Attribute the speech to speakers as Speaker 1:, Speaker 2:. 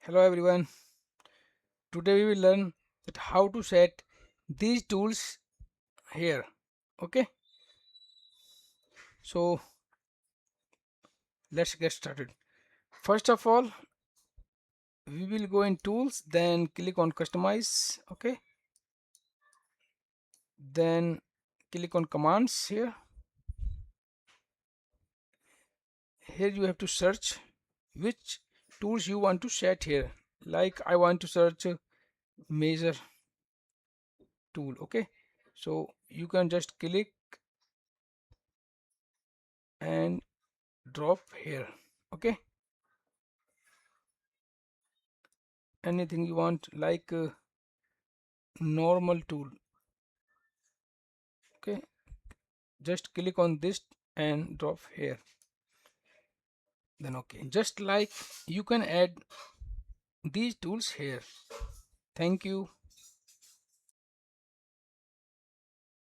Speaker 1: Hello everyone. Today we will learn that how to set these tools here. Okay, so let's get started. First of all, we will go in tools, then click on customize. Okay, then click on commands here. Here you have to search which tools you want to set here. Like I want to search measure tool. Okay, so you can just click and drop here. Okay, anything you want, like normal tool. Okay, just click on this and drop here. Then okay, just like you can add these tools here. Thank you.